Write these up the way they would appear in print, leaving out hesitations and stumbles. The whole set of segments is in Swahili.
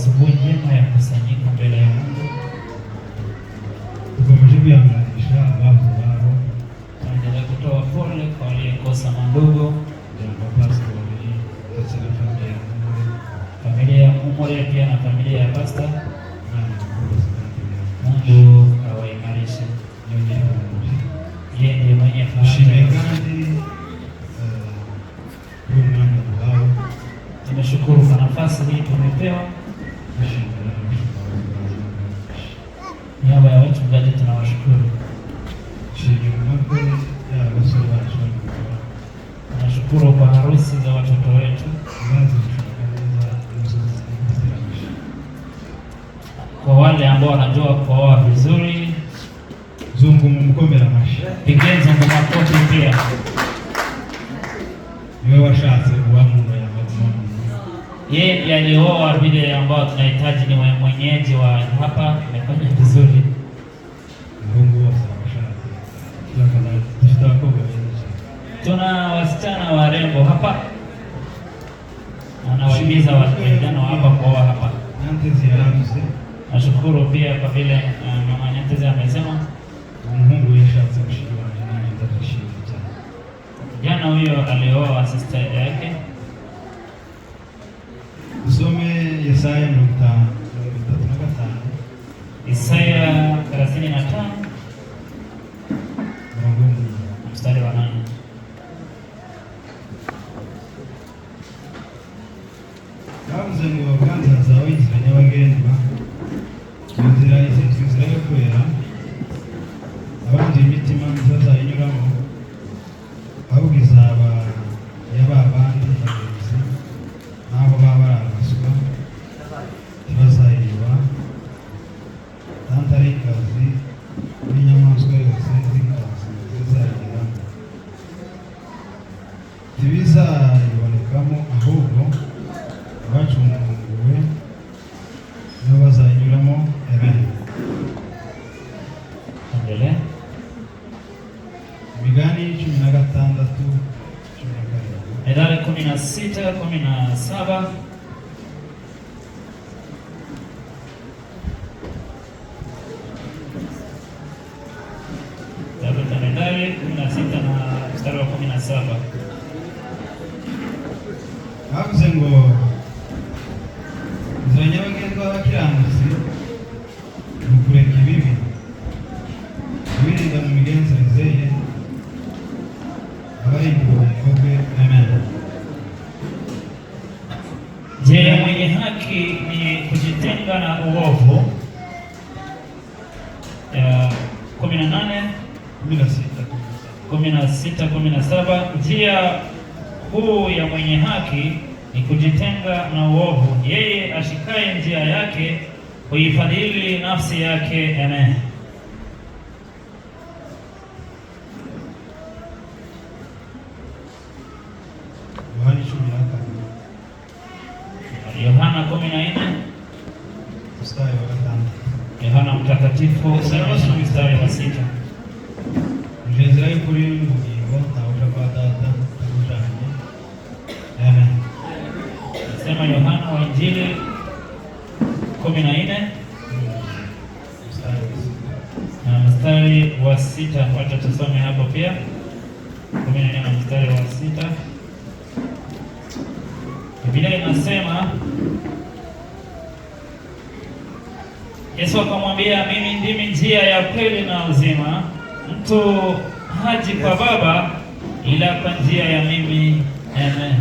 asubuhi njema ya kusanyika mbele ya Mungu. Tukomeje kwihanganisha abavu babo, Tunaendelea kutoa pole kwa waliokosa mandugu, jambo pastori ndetse na familia ya Mumure pia na familia ya Pastor. Mungu Mungu awaimarishe. Yeye ndiye mwenye ushime faraja. kandi umwanya wao Tumeshukuru kwa nafasi hii tumepewa. ushimira Niaba ya wachungaji tunawashukuru. ushimira y'abasore bacu Tunashukuru kwa harusi za watoto wetu. bazi kushikana inzozi z'iterambere. Kwa wale ambao wanajua kuoa vizuri, Zungu mumukomera amashi, pigeni zungu makofi pia. niwe washatse kuba mungu ya magumoni. Yeye alioa vile ambao tunahitaji, ni mwenyeji wa hapa, amefanya vizuri. Mungu wose washatse. Dufite abakobwa benshi. Tuna wasichana warembo hapa, anawahimiza vijana wa hapa kuoa hapa. Nyantezi yaravuze Nashukuru pia kwa vile mama Nyantezi amesema umuhungu yashatse mushiki wanjye, nanjye ndabishimye cyane. jana huyo alioa sister yake. Usome Yesaya 35. Isaya 35 mstari wa 8. Bavuze ngo ganza zawe inzira nyabagendwa, inzira izitwa inzira yo kwera, abandi imitima ntibazayinyuramo, ahubwo izaba yaba abandi bagenzi n'abo baba barabaswa, ntibazayiba, kandi ari inkazi n'inyamaswa yose z'inkazi zizayigeramo, ntibizayibonekamo, ahubwo abacunguwe nibo bazayinyuramo. Amen. Endelea. Migani 16:17. Methali 16:17. Methali 16 na mstari wa 17. Bavuze ngo inzira nyabagendwa y'abakiranutsi ni ukureka ibibi, wirinda mu migenzereze ye, abarinda ubugingo bwe. Amen. Njia ya mwenye haki ni kujitenga na uovu. 16:17. Njia kuu ya mwenye haki ni kujitenga na uovu. Yeye ashikaye njia yake huifadhili nafsi yake. Amen. Yohana 14 mstari wa 5. Yohana mtakatifu mstari wa 6. Inzira y'ukuri n'ubugingo ntawuja kwa Data atamujanye. Amen. Sema Yohana wa Injili 14 na mstari wa 6. Wacha tusome hapo pia 14 na mstari wa 6. Biblia inasema, Yesu akamwambia, mimi ndimi njia ya kweli na uzima, mtu haji kwa Baba ila kwa njia ya mimi. Amen.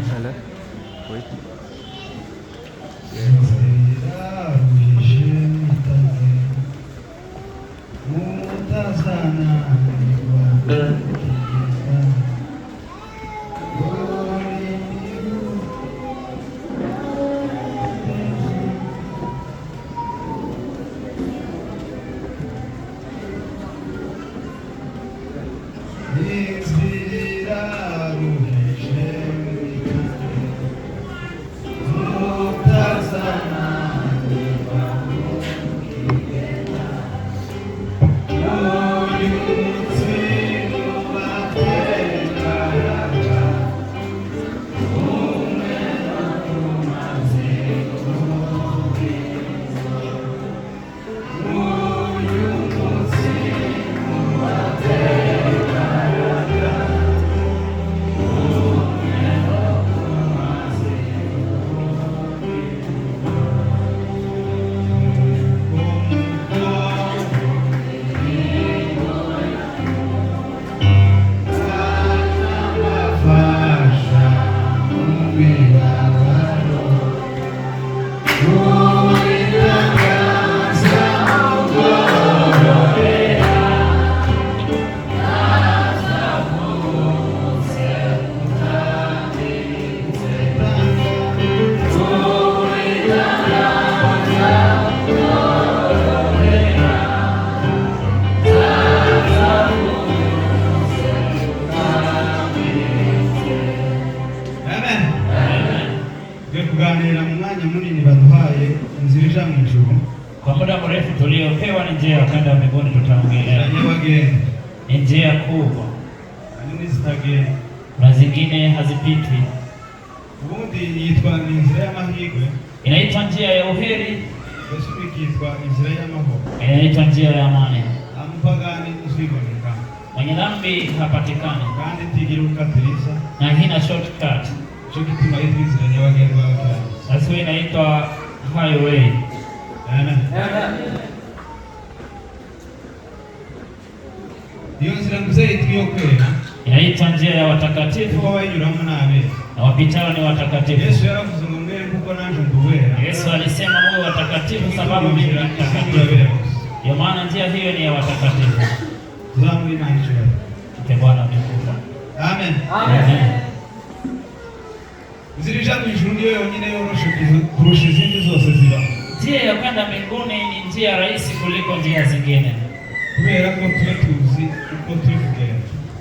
muda mrefu tuliopewa ni njia ya kwenda mbinguni tutaongelea. Ni njia kubwa. Na zingine hazipitwi. Inaitwa njia ya uheri. Inaitwa njia ya amani. Mwenye dhambi hapatikani. Na hina shortcut. Sasa inaitwa highway. Inaitwa njia ya watakatifu. Na wapitao ni watakatifu. Yesu alisema mwe watakatifu sababu mimi ni mtakatifu. Ndio maana njia hiyo ni ya watakatifu. Bwana amekufa. Amen. Amen. Njia ya kwenda mbinguni ni njia rahisi kuliko njia zingine.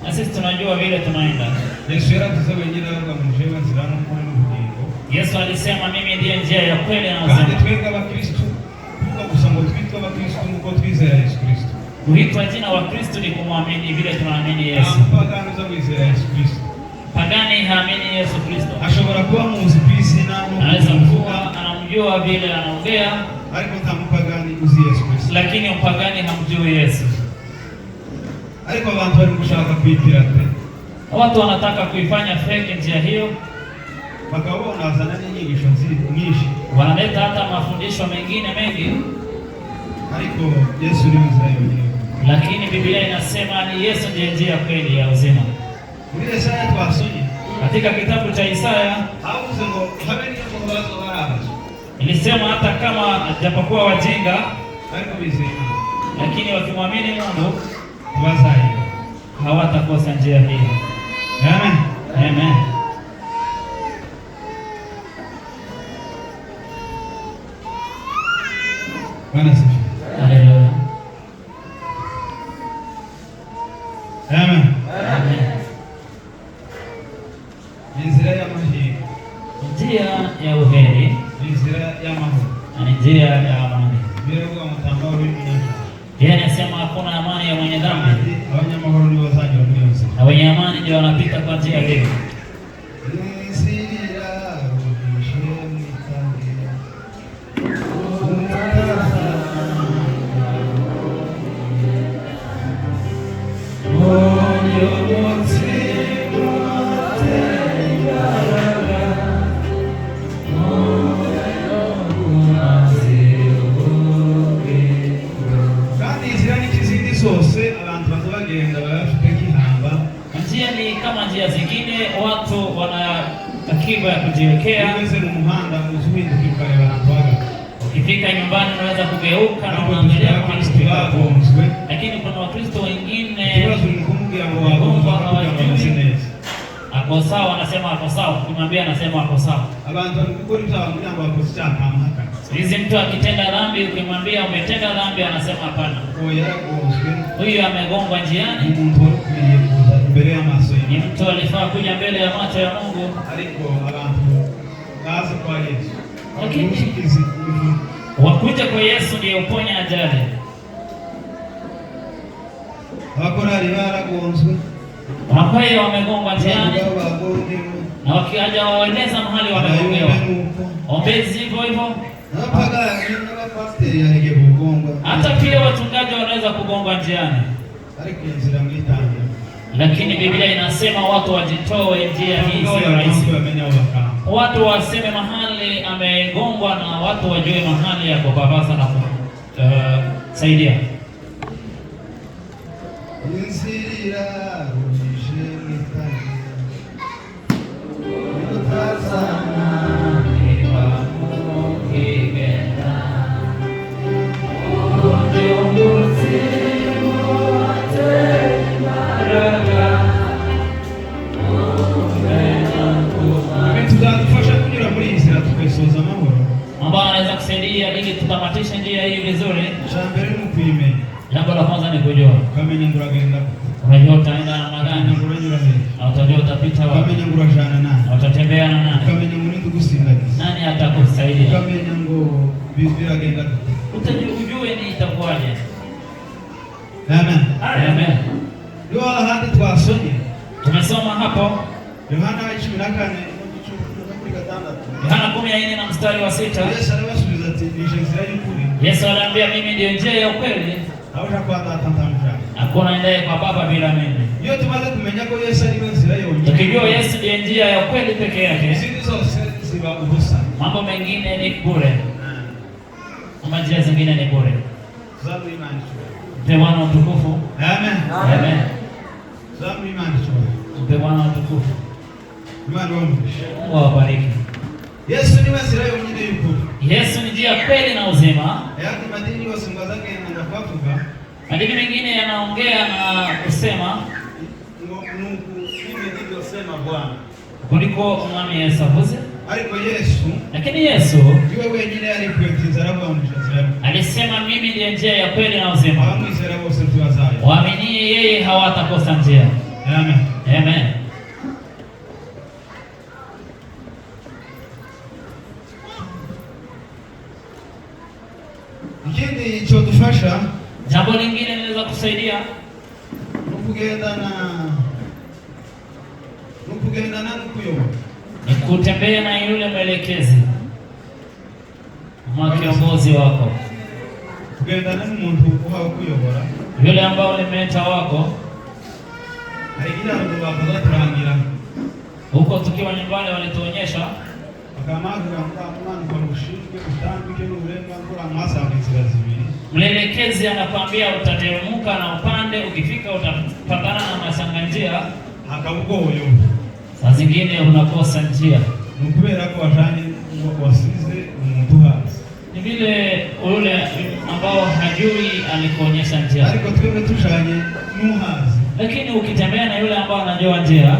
Na sisi tunajua vile tunaenda. Yesu alisema mimi ndiye njia ya kweli na uzima. Kuitwa jina wa Kristo ni kumwamini vile tunaamini Yesu. Pagani haamini Yesu Kristo. Anaweza kuwa anamjua vile anaongea, lakini mpagani hamjui Yesu. Watu wanataka kuifanya fake njia hiyo. Wanaleta hata mafundisho mengine mengi. Lakini Biblia inasema ni Yesu ndiye njia kweli ya uzima. Katika kitabu cha Isaya ilisema hata kama japokuwa wajinga, lakini wakimwamini Mungu hawatakosa njia hii. Amen. Amen. Bwana sifiwe. Haleluya. Amen. Amen. Njia ya maheri. Njia ya uheri. Njia ya maheri. Ni njia ya amani. Bila kwa mtandao hii ni. Yeye anasema hakuna amani ya mwenye dhambi. Wanyamahoro ni wazaji wa dunia nzima. Na wenye amani ndio wanapita kwa njia hiyo. Njia ni kama njia zingine, watu wana akiba ya kujiwekea. Ukifika nyumbani unaweza kugeuka na kuangalia Kristo wako. Lakini kuna Wakristo wengine ako sawa, anasema ako sawa. Ukimwambia anasema ako sawa. Hizi mtu akitenda dhambi, ukimwambia umetenda dhambi, anasema hapana. Huyu amegongwa njiani. Ni mtu alifaa kuja mbele ya macho ya Mungu. Lakini wakuja kwa Yesu ndiye uponya ajali. Wakwaya wamegongwa njiani. Na wakiaja waeleza mahali wamegongewa. Ombezi hivyo hivyo. Hata pia wachungaji wanaweza kugongwa njiani. Lakini Biblia inasema watu wajitoe njia hii sio rahisi. Watu waseme mahali amegongwa na watu wajue mahali ya kupapasa na kusaidia. Ambao anaweza kusaidia ili tutamatishe njia hii vizuri. Jambo la kwanza ni kujua. Unajua utaenda namna gani? Na utajua utapita wapi? Na utatembea na nani? Nani atakusaidia? Utajua Amen. Amen. Ndio hadi twasomye. Tumesoma hapo Yohana 14 Yohana 14 na mstari wa 6. Yesu anawasubiza ati ni njia y'ukuri. Yesu aliambia mimi ndio njia ya ukweli. Hautakwenda atamtamsha. Hakuna ndiye kwa Baba bila mimi. Iyo tumaze kumenya ko Yesu ari nzira yonyine. Tukijua Yesu ndiye njia ya ukweli peke yake. Zindi zose ziba ubusa. Mambo mengine ni bure. Ama njia zingine ni bure. Zamu imani. Mpe Bwana utukufu. Amen. Amen. Zamu imani. Mpe Bwana utukufu. Imani wangu. Mungu awabariki. Yesu ni nzira yonyine y'ukuri. Yesu ni njia kweli na uzima. Yako madini yose ngazake na kwavuga. Madini mengine yanaongea na kusema Mungu mimi ndio sema Bwana. Kuliko umwami Yesu avuze. Ariko Yesu, lakini Yesu yeye wenyine alikwetiza rabo amujazira. Alisema mimi ndiye njia ya kweli na uzima. Amwizera bose tuwazaye. Waaminie yeye hawatakosa njia. Amen. Amen. Ikindi cyo dufasha, jambo lingine linaweza kusaidia nukugendana n'ukuyobora. Ni kutembea na yule mwelekezi. Kiongozi wako. Kugendana n'umuntu uhawe kuyobora. Yule ambao ni mentor wako. Haikija ndo bakoza turangira. Huko tukiwa nyumbani walituonyesha mlelekezi anakuambia utateremka na upande, ukifika utapatana na masanganjia akabugoyo. Saa zingine unakosa njia. Nukubera ko wajanye wasize umuntu hasi. Ni vile yule ambao hajui alikuonyesha njia. Ariko twebwe tujanye n'uhazi. Lakini ukitembea na yule ambao anajua njia,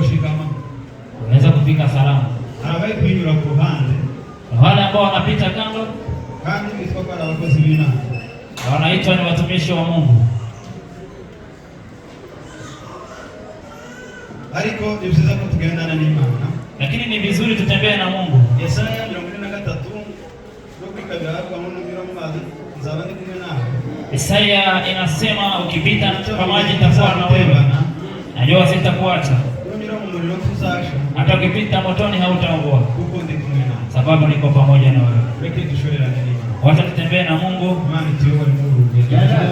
ushikama unaweza kufika salama. Arabaye kunyura ku ruhande. Wale ambao wanapita kando, kandi bitwa kwa abakozi b'Imana. Wanaitwa ni watumishi wa Mungu. Ariko nibyiza ko tugendana n'Imana. Lakini ni vizuri tutembee na Mungu. Yesaya 43 no kwikabira kwa Mungu bila mazi nzaba ndi kumwe nawe. Isaya inasema ukipita kwa maji nitakuwa na wewe. Najua sitakuacha. Hata ukipita motoni hautaungua. Sababu niko pamoja na wewe. Wacha tutembee na Mungu.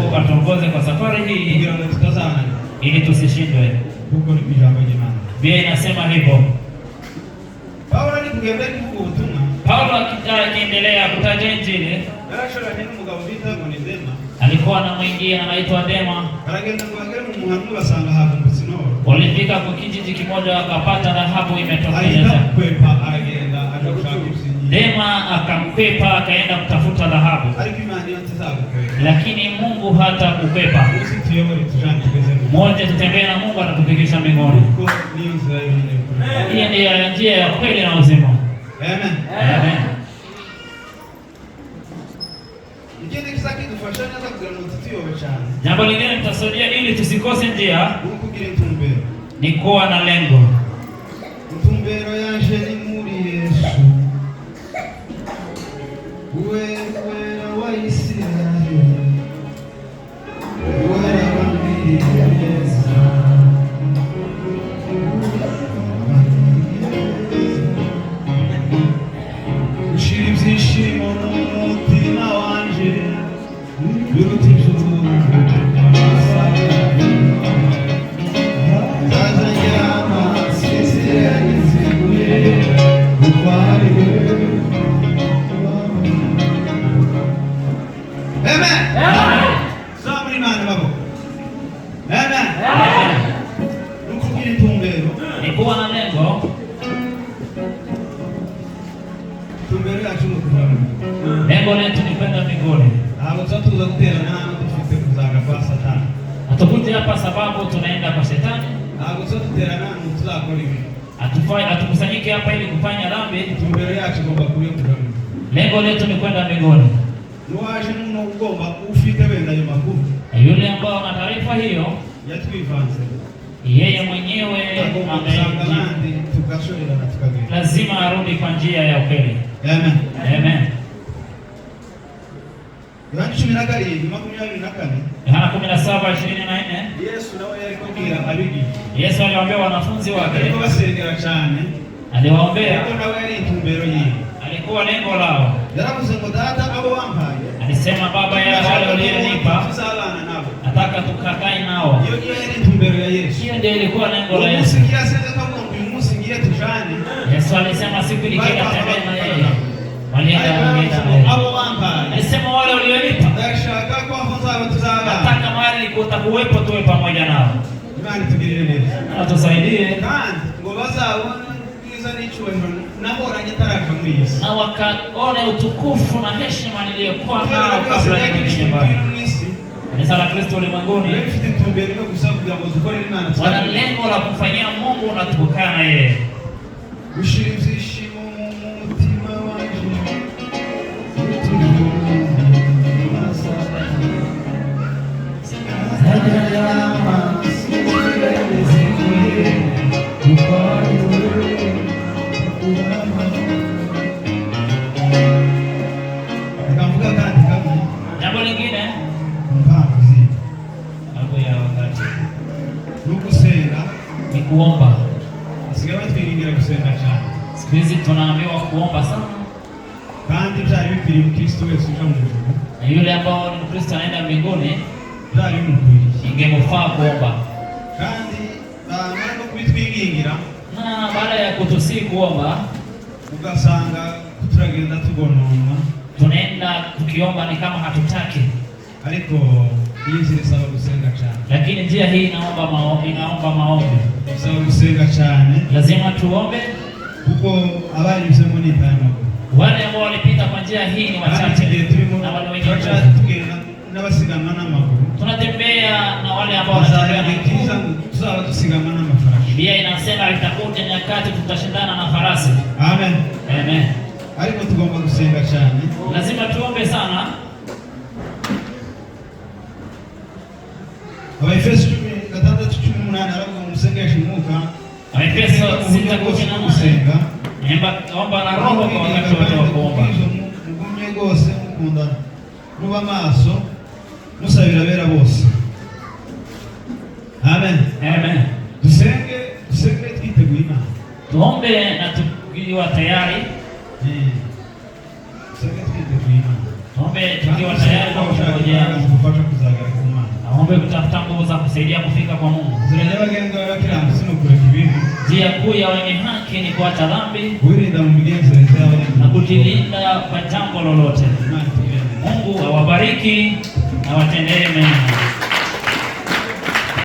Mungu atuongoze kwa safari hii ili tusishindwe. Biblia inasema hivyo. Paulo akiendelea kutaja Injili, alikuwa na mwingine anaitwa Dema. Walifika kwa kijiji kimoja wakapata dhahabu imetokea. Dema akamkwepa akaenda kutafuta dhahabu. Lakini Mungu hata kukwepa. Mmoja tutembee na Mungu atatufikisha mbinguni. Hiyo ndiyo njia ya kweli na uzima. Amen. Amen. Jambo lingine tutasaidia ili tusikose njia ni kuwa na lengo. Mtumbero yanje ni muri Yesu. Wewe wa Israeli. Wewe wa Yesu. Ushiri byishimo n'umutima wanje. Biruta ijuru. Kuwa na lengo. Lengo letu ni kwenda mbinguni. Hatukuja hapa sababu tunaenda kwa shetani. Hatukusanyike hapa ili kufanya dhambi. Lengo letu ni kwenda mbinguni. Yule ambao ana taarifa hiyo, yeye mwenyewe lazima arudi kwa njia ya ukweli. Amen. Amen. Yohana 17:24. Yesu nawe yalikubwira abigi. Yesu aliwaambia wanafunzi wake. Alikuwa basengera cyane. Aliwaombea. Alikuwa nawe yari intumbero yiwe. Alikuwa lengo lao. Yaravuze ngo data abo wampaye. Alisema Baba ya wale walionipa. Tuzalana nabo. Nataka tukakae nao. Hiyo yari intumbero ya Yesu. Hiyo ndio ilikuwa lengo la Yesu. Usikia sasa kama uyu munsi ngiye tujane. Yesu alisema siku ilikenda tembea na yeye. Walienda abo wampaye. Alisema wale walionipa. Ndashaka ko aho tuzalana. Nataka mahali utakuwepo tuwe pamoja nao. Imani tugirire neza. Na tusaidie. Kandi ngo bazabone bwiza n'icyubahiro nahoranye taraje muri Yesu. Na wakaone utukufu na heshima niliyokuwa nao kabla ya kuja nyumbani. Kanisa la Kristo ulimwenguni wana lengo la kumfanyia Mungu na tukutana na yeye. Jambo lingine ni kuomba. Siku hizi tunaambiwa kuomba sana. Kandi byari bikwiriye Mkristo wese uja mu ijuru. Na yule ambao ni Mkristo anaenda mbinguni, byari bimukwiriye. ingemfaa kuomba. Kandi no kubitwigingira. Na baada ya kutusii kuomba, ugasanga turagenda tugononwa. Tunaenda tukiomba ni kama hatutaki. Ariko iyi nzira isaba gusenga cyane. Lakini njia hii inaomba maombi. Isaba gusenga cyane. Lazima tuombe kuko abanyuzemo n'intama. Wale ambao walipita kwa njia hii ni wachache. Na wale wengine tugenda n'abasiganwa n'amaguru. Tunatembea na wale ambao wanatembea na miguu. Tuzaba tusiganwa n'amafarasi. Biblia inasema itakuja nyakati tutashindana na farasi. Amen. Amen. Ariko tugomba gusenga cyane. Lazima tuombe sana. Abaefeso 6:18 aravuga ngo musengeshe umwuka. Abaefeso 6:18 omba na roho kwa wakati wote wa kuomba. Mugumye rwose mukundana. Muba maso musabira bera bose. Amen. Amen. Tusenge twiteguye Imana. Tuombe na tukiwa tayari. Tusenge twiteguye Imana. Tuombe tukiwa tayari kwa kungojea kupata kuzagara kwa Imana. Aombe kutafuta nguvu za kusaidia kufika kwa Mungu. Zirajya bagenda bakiranga sino kureka ibintu. Njia kuu ya wenye haki ni kuacha dhambi, kulinda migenzereze yao na kujilinda kwa jambo lolote. Mungu awabariki na watendee mema.